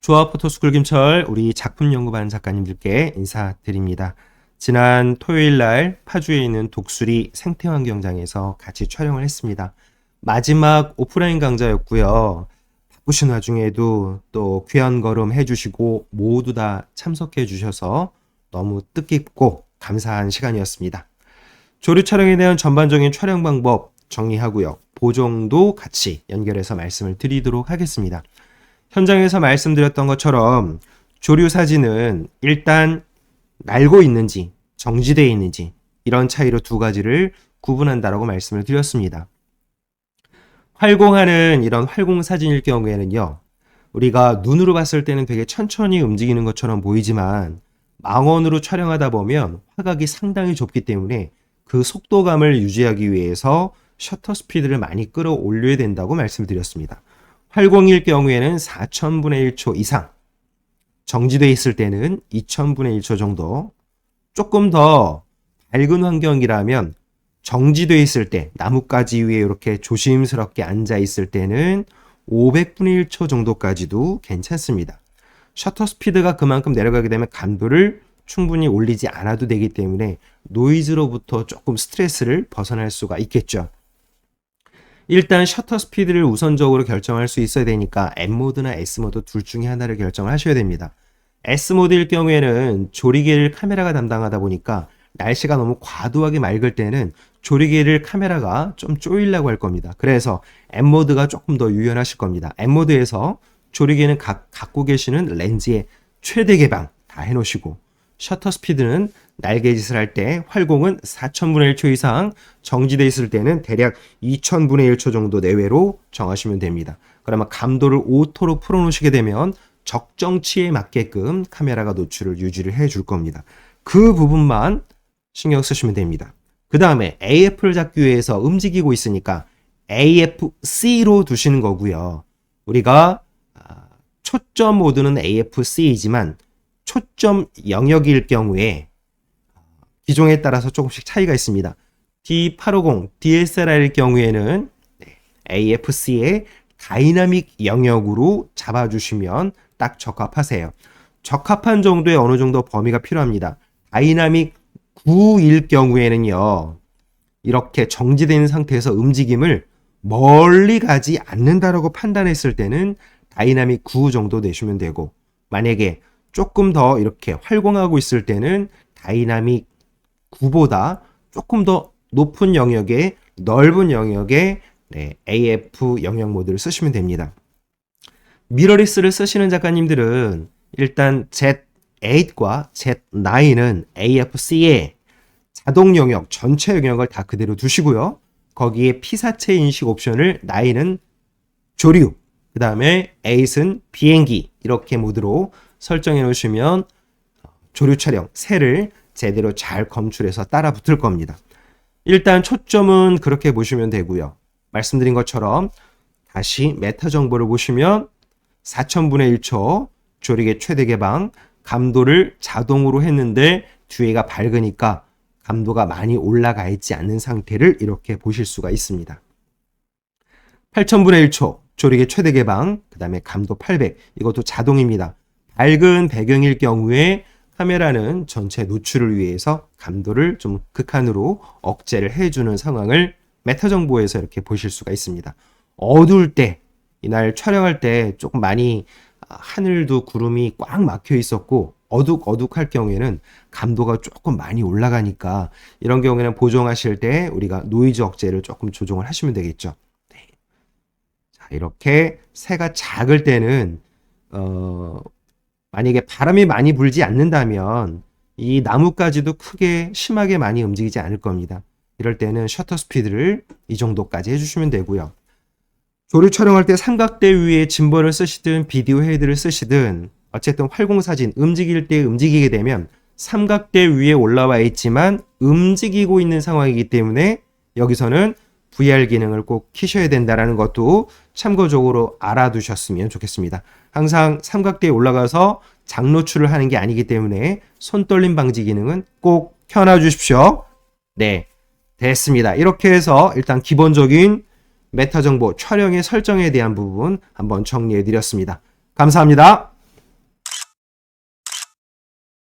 조합 포토스쿨 김철, 우리 작품연구반 작가님들께 인사드립니다. 지난 토요일 날 파주에 있는 독수리 생태환경장에서 같이 촬영을 했습니다. 마지막 오프라인 강좌였고요. 바쁘신 와중에도 또 귀한 걸음 해주시고 모두 다 참석해 주셔서 너무 뜻깊고 감사한 시간이었습니다. 조류 촬영에 대한 전반적인 촬영 방법 정리하고요. 보정도 같이 연결해서 말씀을 드리도록 하겠습니다. 현장에서 말씀드렸던 것처럼 조류 사진은 일단 날고 있는지 정지되어 있는지 이런 차이로 두 가지를 구분한다라고 말씀을 드렸습니다. 활공하는 이런 활공 사진일 경우에는요, 우리가 눈으로 봤을 때는 되게 천천히 움직이는 것처럼 보이지만 망원으로 촬영하다 보면 화각이 상당히 좁기 때문에 그 속도감을 유지하기 위해서 셔터 스피드를 많이 끌어올려야 된다고 말씀드렸습니다. 활공일 경우에는 4000분의 1초 이상, 정지되어 있을 때는 2000분의 1초 정도, 조금 더 밝은 환경이라면 정지되어 있을 때 나뭇가지 위에 이렇게 조심스럽게 앉아 있을 때는 500분의 1초 정도까지도 괜찮습니다. 셔터 스피드가 그만큼 내려가게 되면 감도를 충분히 올리지 않아도 되기 때문에 노이즈로부터 조금 스트레스를 벗어날 수가 있겠죠. 일단 셔터 스피드를 우선적으로 결정할 수 있어야 되니까 N모드나 S모드 둘 중에 하나를 결정을 하셔야 됩니다. S모드일 경우에는 조리개를 카메라가 담당하다 보니까 날씨가 너무 과도하게 맑을 때는 조리개를 카메라가 좀 쪼이려고 할 겁니다. 그래서 N모드가 조금 더 유연하실 겁니다. N모드에서 조리개는 갖고 계시는 렌즈의 최대 개방 다 해놓으시고, 셔터 스피드는 날개짓을 할 때 활공은 4000분의 1초 이상, 정지되어 있을 때는 대략 2000분의 1초 정도 내외로 정하시면 됩니다. 그러면 감도를 오토로 풀어놓으시게 되면 적정치에 맞게끔 카메라가 노출을 유지를 해줄 겁니다. 그 부분만 신경 쓰시면 됩니다. 그 다음에 AF를 잡기 위해서 움직이고 있으니까 AFC로 두시는 거고요. 우리가 초점 모드는 AFC이지만 초점 영역일 경우에 기종에 따라서 조금씩 차이가 있습니다. D850 DSLR일 경우에는 AFC의 다이나믹 영역으로 잡아주시면 딱 적합하세요. 적합한 정도의 어느 정도 범위가 필요합니다. 다이나믹 9일 경우에는요, 이렇게 정지된 상태에서 움직임을 멀리 가지 않는다라고 판단했을 때는 다이나믹 9 정도 내시면 되고, 만약에 조금 더 이렇게 활공하고 있을 때는 다이나믹 9보다 조금 더 높은 영역의 넓은 영역의 AF 영역 모드를 쓰시면 됩니다. 미러리스를 쓰시는 작가님들은 일단 Z8과 Z9은 AFC에 자동 영역 전체 영역을 다 그대로 두시고요. 거기에 피사체 인식 옵션을 9은 조류, 그 다음에 8은 비행기 이렇게 모드로 설정해 놓으시면 조류 촬영 새를 제대로 잘 검출해서 따라 붙을 겁니다. 일단 초점은 그렇게 보시면 되고요. 말씀드린 것처럼 다시 메타 정보를 보시면 4000분의 1초 조리개 최대 개방, 감도를 자동으로 했는데 뒤에가 밝으니까 감도가 많이 올라가 있지 않는 상태를 이렇게 보실 수가 있습니다. 8000분의 1초 조리개 최대 개방, 그 다음에 감도 800, 이것도 자동입니다. 밝은 배경일 경우에 카메라는 전체 노출을 위해서 감도를 좀 극한으로 억제를 해주는 상황을 메타 정보에서 이렇게 보실 수가 있습니다. 어두울 때, 이날 촬영할 때 조금 많이 하늘도 구름이 꽉 막혀 있었고 어둑어둑할 경우에는 감도가 조금 많이 올라가니까 이런 경우에는 보정하실 때 우리가 노이즈 억제를 조금 조정을 하시면 되겠죠. 네. 자, 이렇게 새가 작을 때는 만약에 바람이 많이 불지 않는다면 이 나뭇가지도 크게 심하게 많이 움직이지 않을 겁니다. 이럴 때는 셔터 스피드를 이 정도까지 해주시면 되고요. 조류 촬영할 때 삼각대 위에 짐벌을 쓰시든 비디오 헤드를 쓰시든 어쨌든 활공사진 움직일 때 움직이게 되면 삼각대 위에 올라와 있지만 움직이고 있는 상황이기 때문에 여기서는 VR 기능을 꼭 키셔야 된다는 것도 참고적으로 알아두셨으면 좋겠습니다. 항상 삼각대에 올라가서 장노출을 하는 게 아니기 때문에 손떨림 방지 기능은 꼭 켜놔 주십시오. 네, 됐습니다. 이렇게 해서 일단 기본적인 메타 정보 촬영의 설정에 대한 부분 한번 정리해 드렸습니다. 감사합니다.